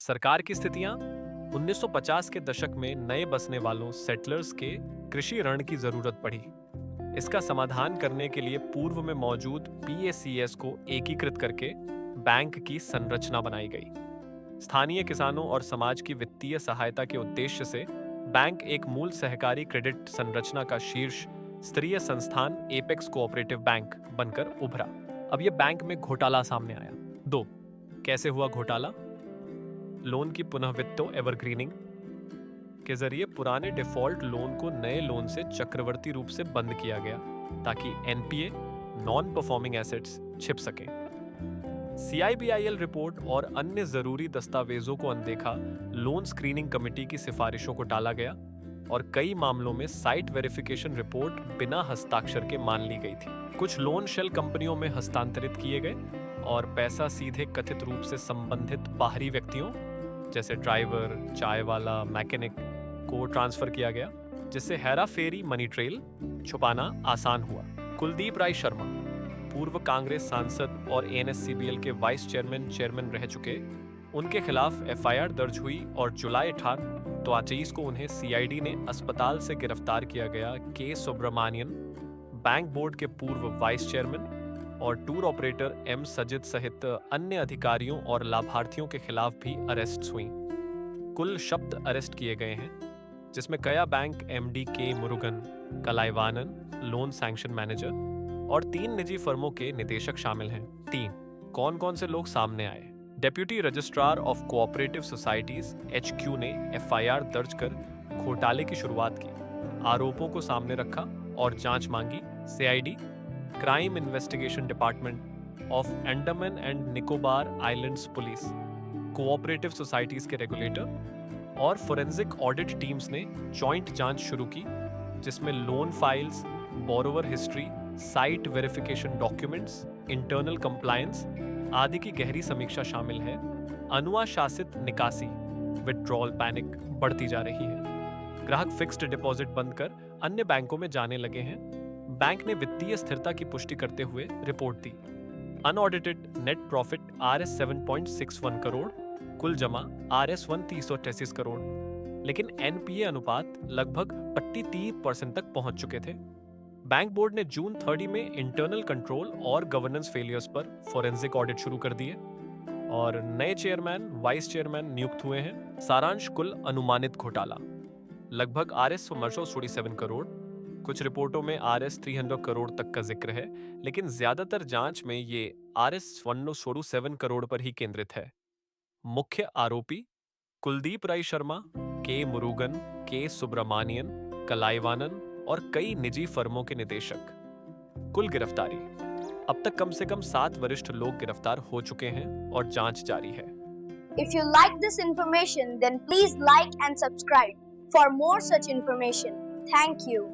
सरकार की स्थितियां 1950 के दशक में नए बसने वालों सेटलर्स के कृषि ऋण की जरूरत पड़ी। इसका समाधान करने के लिए पूर्व में मौजूद पीएसीएस को एकीकृत करके बैंक की संरचना बनाई गई। स्थानीय किसानों और समाज की वित्तीय सहायता के उद्देश्य से बैंक एक मूल सहकारी क्रेडिट संरचना का शीर्ष स्तरीय संस्थान एपेक्स कोऑपरेटिव बैंक बनकर उभरा। अब यह बैंक में घोटाला सामने आया। 2. कैसे हुआ घोटाला? लोन की पुनः वित्त एवरग्रीनिंग के जरिए पुराने डिफॉल्ट लोन को नए लोन से चक्रवर्ती रूप से बंद किया गया ताकि एनपीए नॉन परफॉर्मिंग एसेट्स छिप सकें। सीआईबीआईएल रिपोर्ट और अन्य जरूरी दस्तावेजों को अनदेखा, लोन स्क्रीनिंग कमेटी की सिफारिशों को टाला गया और कई मामलों में साइट वेरिफिकेशन रिपोर्ट बिना हस्ताक्षर के मान ली गई थी। कुछ लोन शेल कंपनियों में हस्तांतरित किए गए और पैसा सीधे कथित रूप से संबंधित बाहरी व्यक्तियों जैसे ड्राइवर, चाय वाला, मैकेनिक को ट्रांसफर किया गया, जिससे हेरा फेरी मनी ट्रेल छुपाना आसान हुआ। कुलदीप राय शर्मा, पूर्व कांग्रेस सांसद और एनएससीबीएल के वाइस चेयरमैन रह चुके, उनके खिलाफ एफआईआर दर्ज हुई और जुलाई 18 को उन्हें सीआईडी ने अस्पताल से गिरफ्तार किया गया। के सुब्रमण्यन, बैंक बोर्ड के पूर्व वाइस चेयरमैन और टूर ऑपरेटर एम सजिद सहित अन्य अधिकारियों और लाभार्थियों के खिलाफ भी अरेस्ट हुई। कुल शब्द अरेस्ट किए गए हैं, जिसमें कया बैंक एमडी के मुरुगन, कलाइवानन लोन सैंक्शन मैनेजर और 3 निजी फर्मों के निदेशक शामिल हैं। 3. कौन कौन से लोग सामने आए? Deputy registrar of cooperative societies HQ ने एफआईआर दर्ज कर घोटाले की शुरुआत की, आरोपों को सामने रखा और जांच मांगी। CID, crime investigation department of Andaman and Nicobar islands police, cooperative societies के रेगुलेटर और फोरेंसिक ऑडिट टीम्स ने जॉइंट जांच शुरू की, जिसमें loan files, borrower history, site verification documents, internal compliance आदि की गहरी समीक्षा शामिल है। अनुशासित निकासी विथड्रॉल पैनिक बढ़ती जा रही है। ग्राहक फिक्स्ड डिपॉजिट बंद कर अन्य बैंकों में जाने लगे हैं। बैंक ने वित्तीय स्थिरता की पुष्टि करते हुए रिपोर्ट दी। Unaudited net profit Rs 7.61 crore, कुल जमा Rs 1,388 करोड़, लेकिन एनपीए अनुपात लगभग 33% तक पहुंच चुके थे। बैंक बोर्ड ने जून 30 में इंटरनल कंट्रोल और गवर्नेंस फेलियर्स पर फोरेंसिक ऑडिट शुरू कर दिए और नए चेयरमैन, वाइस चेयरमैन नियुक्त हुए हैं। सारांश कुल अनुमानित घोटाला लगभग Rs 147 करोड़, कुछ रिपोर्टों में Rs 300 करोड़ तक का जिक्र है, लेकिन ज्यादातर जांच में ये Rs 147 करोड़ पर ही केंद्रित है। मुख्य आरोपी कुलदीप राय शर्मा, के मुरुगन, के सुब्रमण्यन, कलाइवानन और कई निजी फर्मों के निदेशक। कुल गिरफ्तारी, अब तक कम से कम 7 वरिष्ठ लोग गिरफ्तार हो चुके हैं और जांच जारी है। If you like this information, then please like and subscribe for more such information. Thank you.